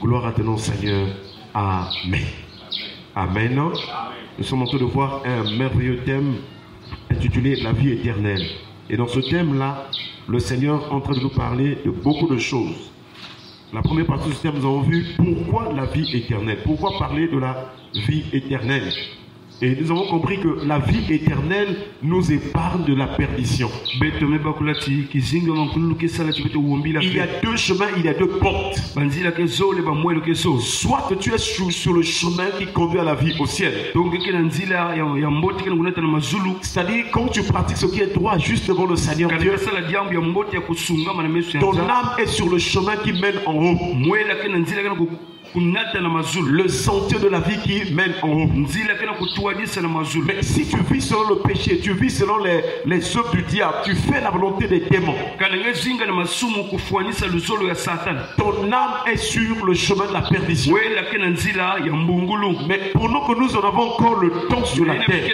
Gloire à ton nom, Seigneur. Amen. Amen. Nous sommes en train de voir un merveilleux thème intitulé La vie éternelle. Et dans ce thème-là, le Seigneur est en train de nous parler de beaucoup de choses. La première partie de ce thème, nous avons vu pourquoi la vie éternelle. Pourquoi parler de la vie éternelle. Et nous avons compris que la vie éternelle nous épargne de la perdition. Il y a deux chemins, il y a deux portes. Soit que tu es sur le chemin qui conduit à la vie au ciel. C'est-à-dire quand tu pratiques ce qui est droit juste devant le Seigneur Dieu, ton âme est sur le chemin qui mène en haut. Le sentier de la vie qui mène en haut. Mais si tu vis selon le péché, tu vis selon les œuvres du diable, tu fais la volonté des démons, ton âme est sur le chemin de la perdition. Mais pour nous que nous en avons encore le temps sur la terre,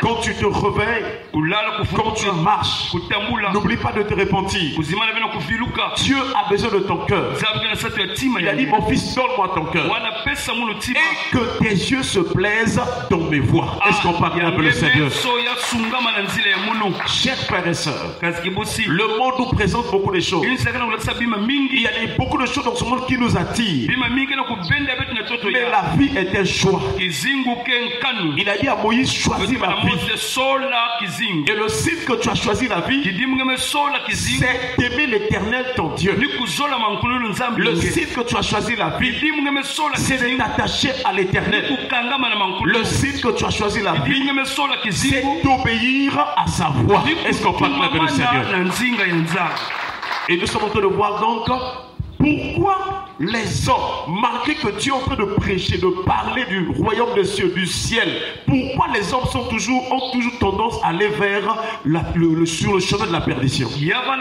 quand tu te réveilles, quand tu marches, n'oublie pas de te repentir. Dieu a besoin de ton cœur. Il a dit, mon fils, donne-moi ton cœur. Et que tes yeux se plaisent dans mes voies. Est-ce qu'on parle un peu le Seigneur? Chers frères et sœurs, le monde nous présente beaucoup de choses. Il y a beaucoup de choses dans ce monde qui nous attirent. Mais la vie est un choix. Il a dit à Moïse, choisis la vie. Et le signe que tu as choisi la vie, c'est d'aimer l'Éternel ton Dieu. Le signe que tu as choisi la vie, c'est de t'attacher à l'Éternel. Le signe que tu as choisi la vie, c'est d'obéir à sa voix. Est-ce qu'on parle avec le Seigneur? Et nous sommes en train de voir donc pourquoi les hommes, malgré que Dieu est en train de prêcher, de parler du royaume des cieux, du ciel, pourquoi les hommes ont toujours tendance à aller vers sur le chemin de la perdition? Dieu est en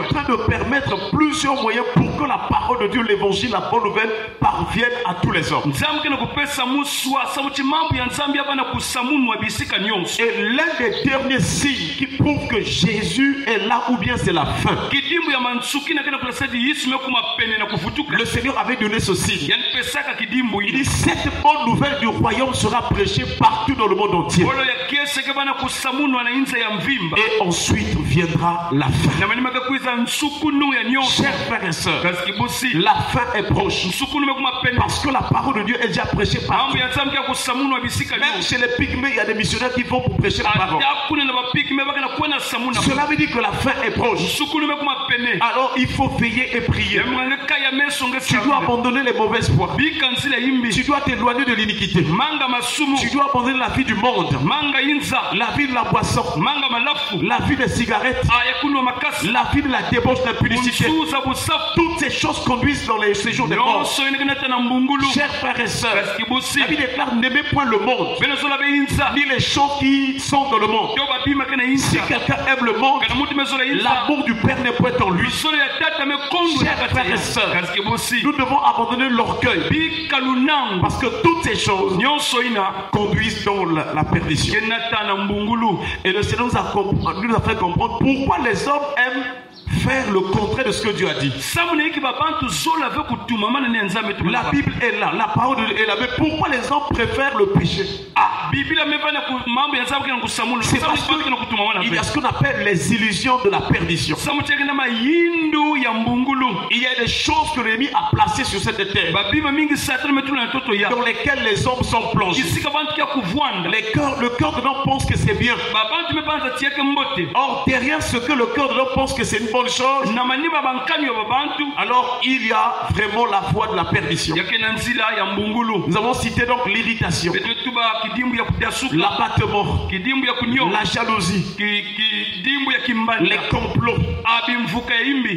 train de permettre plusieurs moyens pour que la parole de Dieu, l'évangile, la bonne nouvelle parvienne à tous les hommes. Et l'un des derniers signes qui prouve que Jésus est là ou bien c'est la fin. Le Seigneur avait donné ce signe. Il dit, cette bonne nouvelle du royaume sera prêchée partout dans le monde entier. Et ensuite viendra la fin. Chers frères et sœurs, la fin est proche. Parce que la parole de Dieu est déjà prêchée partout. Même chez les pygmées, il y a des missionnaires qui vont pour prêcher la parole. Cela veut dire que la fin est proche. Alors il faut veiller et prier. Tu dois abandonner les mauvaises voies. Tu dois t'éloigner de l'iniquité. Tu dois abandonner la vie du monde, la vie de la boisson, la vie des cigarettes, la vie de la débauche, de la publicité. Toutes ces choses conduisent dans les séjours des morts. Chers frères et sœurs, la Bible déclare, n'aimez point le monde, ni les choses qui sont dans le monde. Si quelqu'un aime le monde, l'amour du Père n'est point en lui. Chers frères et sœurs, nous devons abandonner l'orgueil, parce que toutes ces choses conduisent dans la perdition. Et le Seigneur nous a fait comprendre pourquoi les hommes aiment faire le contraire de ce que Dieu a dit. La Bible est là, la parole de Dieu est là, mais pourquoi les hommes préfèrent le péché? C'est parce qu'il y a ce qu'on appelle les illusions de la perdition. Il y a des choses que l'ennemi a placées sur cette terre, dans lesquelles les hommes sont plongés. Le cœur de l'homme pense que c'est bien. Or, derrière ce que le cœur de l'homme pense que c'est une bonne chose, alors il y a vraiment la voie de la perdition. Nous avons cité donc l'irritation, l'abattement, la jalousie, les complots.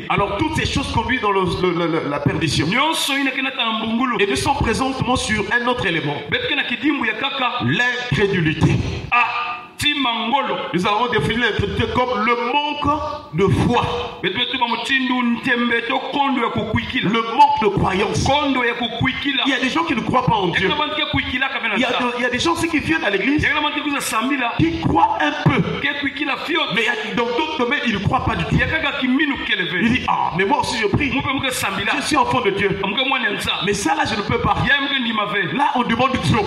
Alors toutes ces choses conduisent dans la perdition. Et nous sommes présentement sur un autre élément, l'incrédulité. Nous avons défini l'incrédulité comme le manque de foi, le manque de croyance. Il y a des gens qui ne croient pas en Dieu. Il y a des gens aussi qui viennent à l'église, qui croient un peu, mais dans d'autres domaines ils ne croient pas du tout. Mais moi aussi je prie. Je suis enfant de Dieu. Mais ça là je ne peux pas. Là on demande trop.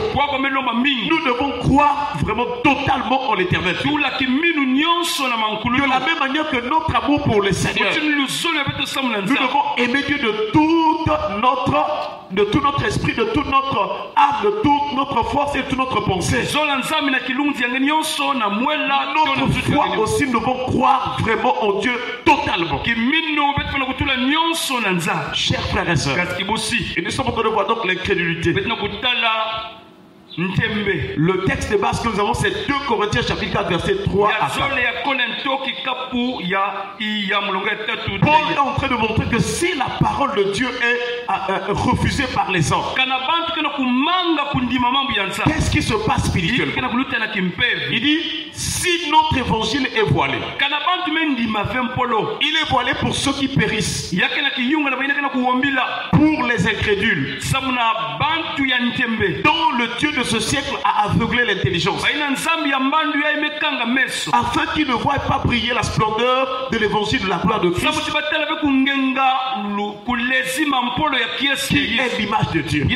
Nous devons croire vraiment totalement en l'éternel. De la même manière que notre amour pour le Seigneur. Nous devons aimer Dieu de tout notre esprit, de toute notre âme, de toute notre force et de toute notre pensée. Notre foi aussi, nous devons croire vraiment en Dieu totalement. Chers frères et sœurs, et nous sommes en train de voir donc l'incrédulité. Le texte de base que nous avons, c'est 2 Corinthiens chapitre 4 verset 3 à 4. Paul est en train de montrer que si la parole de Dieu est refusée par les hommes, qu'est-ce qui se passe spirituellement? Il dit, si notre évangile est voilé, il est voilé pour ceux qui périssent, pour les incrédules, dont le Dieu de ce siècle a aveuglé l'intelligence, afin qu'ils ne voient pas briller la splendeur de l'évangile de la gloire de Christ, qui est l'image de Dieu.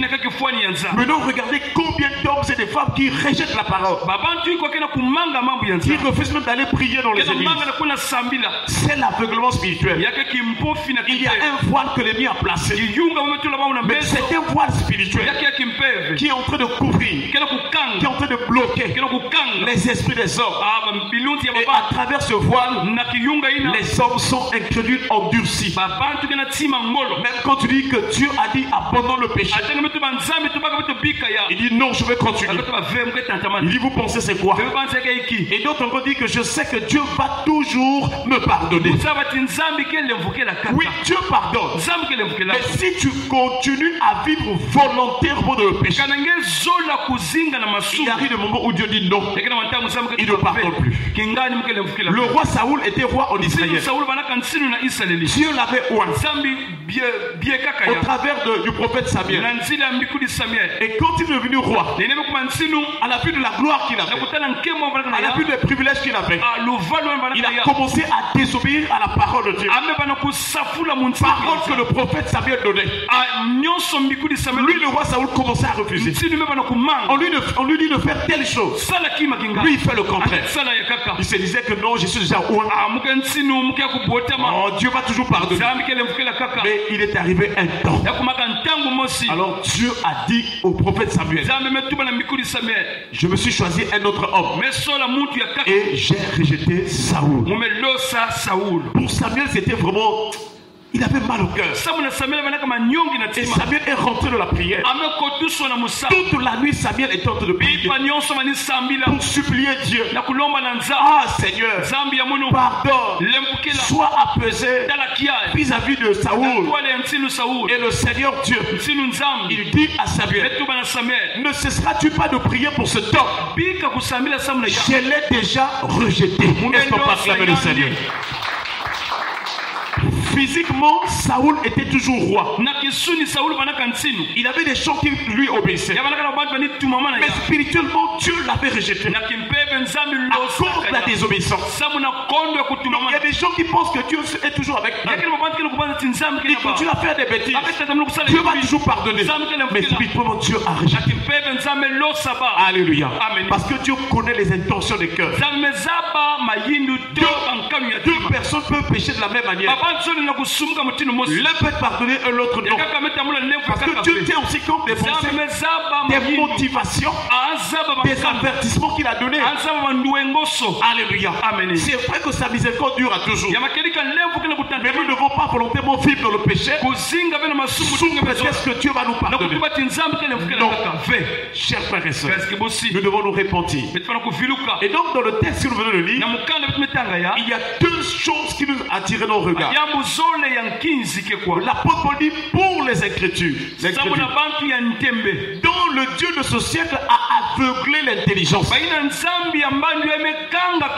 Maintenant regardez combien d'hommes et de femmes qui rejettent la parole, qui refusent même d'aller prier dans les églises. C'est l'aveuglement spirituel. Il y a un voile que l'ennemi a placé, mais c'est un voile spirituel qui est en train de couvrir, qui est en train de bloquer les esprits des hommes. Et à travers ce voile, les hommes sont incrédules, endurcis. Même quand tu dis que Dieu a dit abandonne le péché, il dit non, je vais continuer. Il dit vous pensez c'est quoi? Et d'autres encore dit que je sais que Dieu va toujours me pardonner. Oui, Dieu pardonne. Mais si tu continues à vivre volontairement dans le péché, il arrive des moments où Dieu dit non, il ne pardonne plus. Le roi Saoul était roi en Israël. Dieu l'avait oint au travers du prophète Samuel. Et quand il est devenu roi, à la vue de la gloire qu'il avait, à la vue des privilèges qu'il avait, il a commencé à désobéir à la parole de Dieu. Parole que le prophète Samuel donnait. Lui, le roi Saoul, commençait à refuser. On lui dit de faire telle chose. Lui, il fait le contraire. Il se disait que non, je suis déjà oint. Oh, Dieu va toujours pardonner. Mais il est arrivé un temps. Alors Dieu a dit au prophète Samuel, je me suis choisi un autre homme et j'ai rejeté Saoul. Pour Samuel, c'était vraiment... Il avait mal au cœur. Et Samuel est rentré de la prière. Toute la nuit, Samuel est en train de prier pour supplier Dieu. Ah Seigneur, pardonne, sois apaisé vis-à-vis de Saoul. Et le Seigneur Dieu, il dit à Samuel, ne cesseras-tu pas de prier pour cet homme? Je l'ai déjà rejeté. Est-ce qu'on peut acclamer le Seigneur? Physiquement, Saoul était toujours roi. Il avait des gens qui lui obéissaient. Mais spirituellement, Dieu l'avait rejeté à cause de la désobéissance. Donc, il y a des gens qui pensent que Dieu est toujours avec eux. Ils continuent à faire des bêtises. Dieu va toujours pardonner. Mais spirituellement, Dieu a rejeté. Alléluia. Parce que Dieu connaît les intentions des cœurs. Deux personnes peuvent pécher de la même manière. L'un peut pardonner et l'autre non. Parce que Dieu tient aussi compte des pensées, des motivations, des avertissements qu'il a donnés. Alléluia. C'est vrai que sa miséricorde dure à toujours. Mais nous ne devons pas volontairement vivre dans le péché sous prétexte que Dieu va nous pardonner. Non, chers frères et sœurs, nous devons nous repentir. Et donc dans le texte que nous venons de lire, il y a 2 choses qui nous attirent nos regards. L'apôtre Paul dit pour les Écritures, dont le Dieu de ce siècle a aveuglé l'intelligence. Donc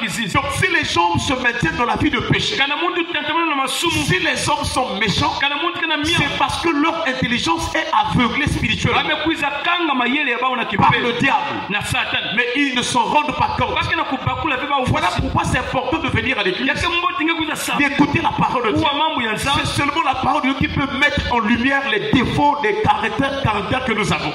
si les gens se maintiennent dans la vie de péché, si les hommes sont méchants, c'est parce que leur intelligence est aveuglée spirituellement par le diable. Mais ils ne s'en rendent pas compte. Voilà pourquoi c'est important de venir à l'église, d'écouter la parole de Dieu. C'est seulement la parole de Dieu qui peut mettre en lumière les défauts, les caractères que nous avons.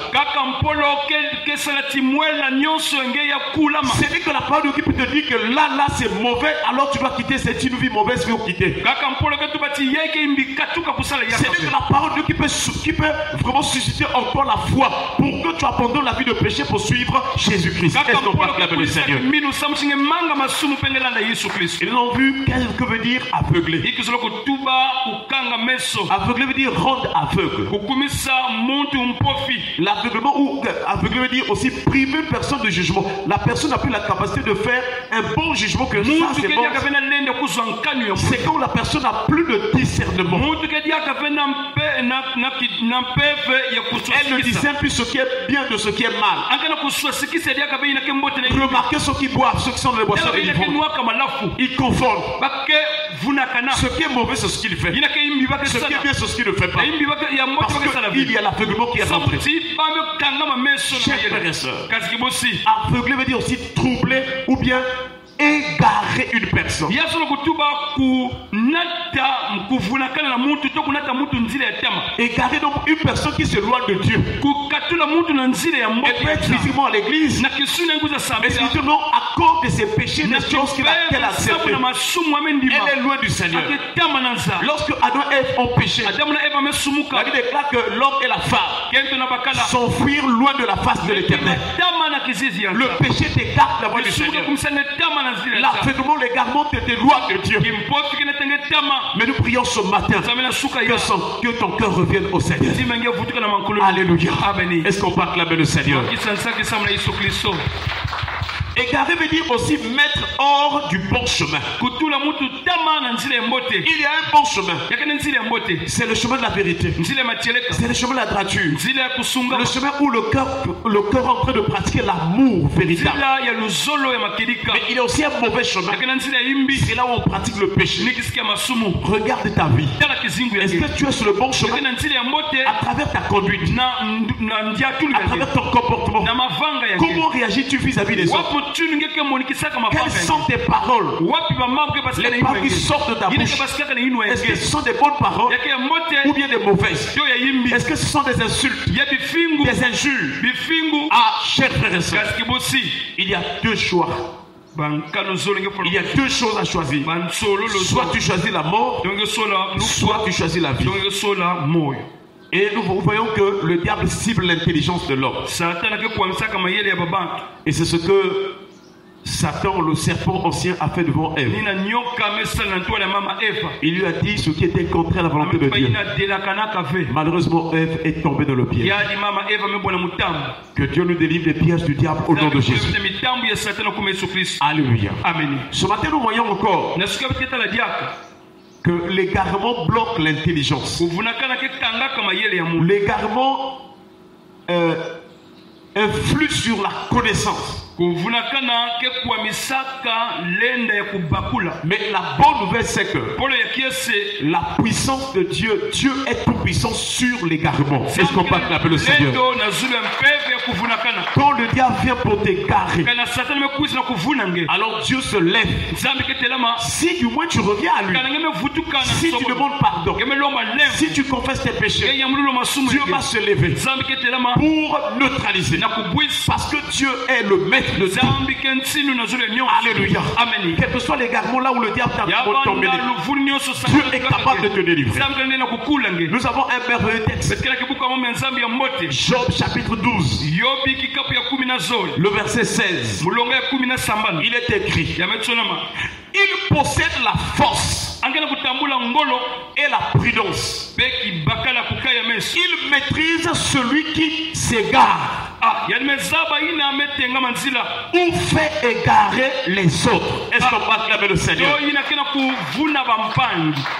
Ce n'est que la parole de Dieu qui peut te dire que là c'est mauvais, alors tu dois quitter, c'est une vie mauvaise, il faut quitter. Ce n'est que la parole de Dieu qui peut vraiment susciter en toi la foi pour que tu abandonnes la vie de péché pour suivre Jésus-Christ. Est-ce qu'on peut acclamer le Seigneur? Ils ont vu qu'est-ce que veut dire aveugler. Aveugler veut dire rendre aveugle. L'aveuglement ou aveugler veut dire aussi priver une personne de jugement. La personne n'a plus la capacité de faire un bon jugement que ça c'est bon. C'est quand la personne n'a plus de discernement. Elle ne discerne plus ce qui est bien de ce qui est mal. Remarquez ceux qui boivent, ceux qui sont dans les boissons et ils confondent. Ce qui est mauvais, c'est ce qu'il fait. Ce qui est bien, c'est ce qu'il ne fait pas. Parce qu'il y a l'aveuglement qui est rentré. Chers frères et sœurs, aveugler veut dire aussi troubler ou bien égarer une personne. Égarer donc une personne qui s'éloigne de Dieu. Elle peut être physiquement à l'église, mais spirituellement à cause de ses péchés, des choses qu'elle a acceptées. Elle est loin du Seigneur. Lorsque Adam et Ève ont péché, la Bible déclare que l'homme et la femme s'enfuirent loin de la face de l'Éternel. Le péché t'écarte la voie du Seigneur. L'aveuglement, l'égarement t'était loin de Dieu. Mais nous prions ce matin que ton cœur revienne au Seigneur. Alléluia. Est-ce qu'on peut acclamer le Seigneur? Égarer veut dire aussi mettre hors du bon chemin. Il y a un bon chemin. C'est le chemin de la vérité. C'est le chemin de la droiture. Le chemin où le cœur est en train de pratiquer l'amour véritable. Mais il y a aussi un mauvais chemin. C'est là où on pratique le péché. Regarde ta vie. Est-ce que tu es sur le bon chemin à travers ta conduite, à travers ton comportement? Comment réagis-tu vis-à-vis des autres? Quelles sont tes paroles? Les paroles qui sortent de ta bouche, est-ce que ce sont des bonnes paroles ou bien des mauvaises? Est-ce que ce sont des insultes, des injures? Ah, chers frères et sœurs, il y a deux choix. Il y a deux choses à choisir. Soit tu choisis la mort, soit tu choisis la vie. Et nous voyons que le diable cible l'intelligence de l'homme. Et c'est ce que Satan, le serpent ancien, a fait devant Ève. Il lui a dit ce qui était contraire à la volonté de Dieu. Malheureusement, Ève est tombée dans le piège. Que Dieu nous délivre des pièges du diable au nom de Jésus. Alléluia. Amen. Ce matin, nous voyons encore que l'égarement bloque l'intelligence. L'égarement influe sur la connaissance. Mais la bonne nouvelle, c'est que la puissance de Dieu, Dieu est tout puissant sur l'égarement. Est-ce qu'on peut appeler le Seigneur? Quand le diable vient pour t'égarer, alors Dieu se lève. Si du moins tu reviens à lui, si tu demandes pardon, si tu confesses tes péchés, Dieu va se lever pour neutraliser. Parce que Dieu est le maître de tout. Alléluia. Amen. Quel que soit l'égarement là où le diable t'a tombé, Dieu est capable de te délivrer. Nous avons un merveilleux texte. Job chapitre 12. Le verset 16. Il est écrit: il possède la force et la prudence. Il maîtrise celui qui s'égare ou fait égarer les autres. Est-ce qu'on peut acclamer le Seigneur?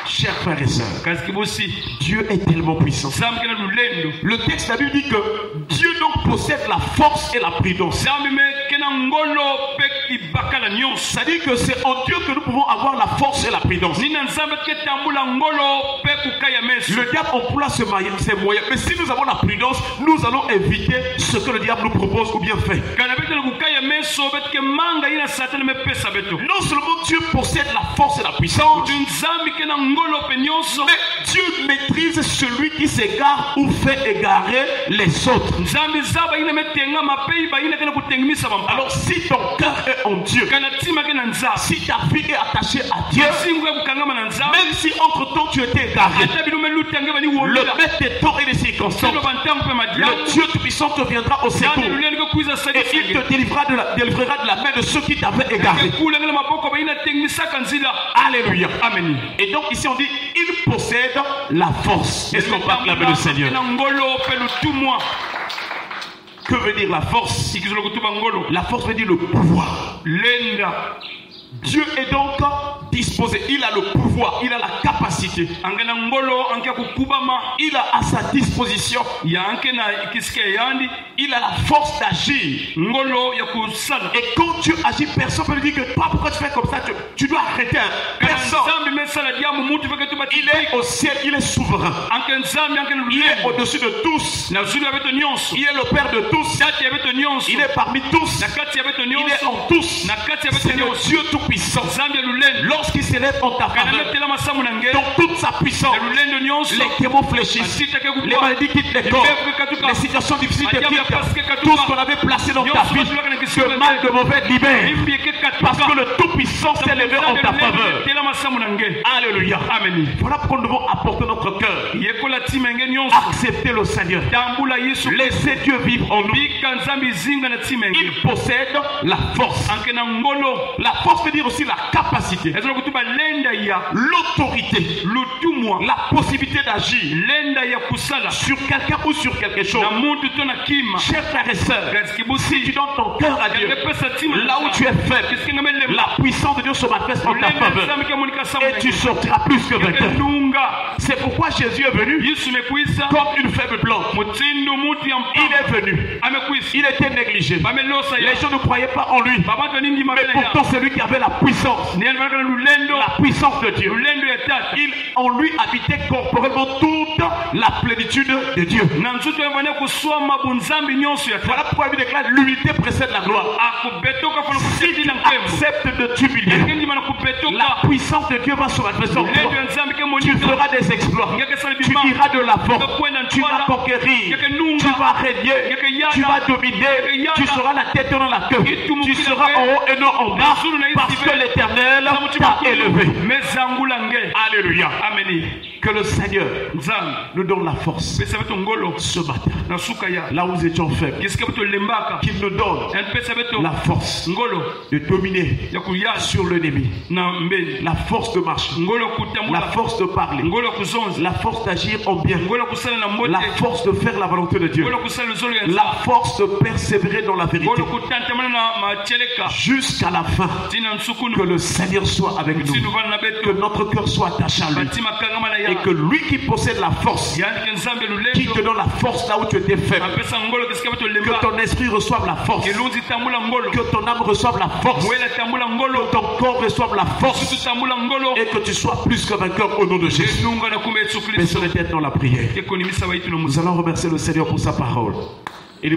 Chers frères et sœurs, Dieu est tellement puissant. Le texte de la Bible dit que Dieu donc possède la force et la prudence. Ça dit que c'est en Dieu que nous pouvons avoir la force et la prudence. Le diable emploie ces moyens. Mais si nous avons la prudence, nous allons éviter ce que le diable nous propose ou bien fait. Non seulement Dieu possède la force et la puissance, mais Dieu maîtrise celui qui s'égare ou fait égarer les autres. Alors si ton cœur est en Dieu, si ta vie est attachée à Dieu, même si entre temps tu étais égaré, le maître des temps et des circonstances, le Dieu tout-puissant te viendra au secours et il te délivrera de la main de ceux qui t'avaient égaré. Alléluia. Amen. Et donc ici on dit il possède la force. Est-ce qu'on parle avec le Seigneur? Que veut dire la force? La force veut dire le pouvoir. Dieu est donc disposé, il a le pouvoir, il a la capacité, il a à sa disposition, il a la force d'agir. Et quand Dieu agit, personne ne peut lui dire que toi, pourquoi tu fais comme ça, tu dois arrêter. Personne. Il est au ciel, il est souverain, il est au-dessus de tous, il est le Père de tous, il est parmi tous, il est en tous, c'est le Dieu tout puissant. Lorsqu'il s'élève en ta faveur, dans toute sa puissance, les démons fléchissent, les maladies quittent les corps, les situations difficiles te quittent, tout ce qu'on avait placé dans ta vie, que mal de mauvais libère, parce que le tout-puissant s'est levé en ta faveur. Alléluia. Amen. Voilà pourquoi nous devons apporter notre cœur, accepter le Seigneur, laisser Dieu vivre en nous. Il possède la force. La force veut dire aussi la capacité, l'autorité, la possibilité d'agir sur quelqu'un ou sur quelque chose. Chers frères et sœurs, si tu donnes ton cœur à Dieu, là où tu es faible, la puissance de Dieu se manifeste en ta faveur et tu sortiras plus que vainqueur. C'est pourquoi Jésus est venu comme une faible plante. Il est venu, il était négligé, les gens ne croyaient pas en lui, mais pourtant c'est lui qui avait la puissance, la puissance de Dieu. En lui habitait corporellement toute la plénitude de Dieu. Voilà pourquoi il déclare l'unité précède la gloire. Si tu acceptes de t'humilier, la puissance de Dieu va se manifester en toi. Tu feras des exploits, tu iras de l'avant, tu vas conquérir, tu vas régner, tu vas dominer, tu seras la tête et non la queue, tu seras en haut et non en bas, parce que l'Éternel t'a élevé. Alléluia. Amen. Que le Seigneur nous donne la force ce matin, là où nous étions faibles, qu'il nous donne la force de dominer sur l'ennemi, la force de marcher, la force de parler, la force d'agir en bien, la force de faire la volonté de Dieu, la force de persévérer dans la vérité jusqu'à la fin. Que le Seigneur soit avec nous, que notre cœur soit attaché à lui, et que lui qui possède la force, qui te donne la force là où tu étais faible, que ton esprit reçoive la force, que ton âme reçoive la force, que ton corps reçoive la force, et que tu sois plus que vainqueur au nom de Jésus. Baissons les têtes dans la prière. Nous allons remercier le Seigneur pour sa parole. Et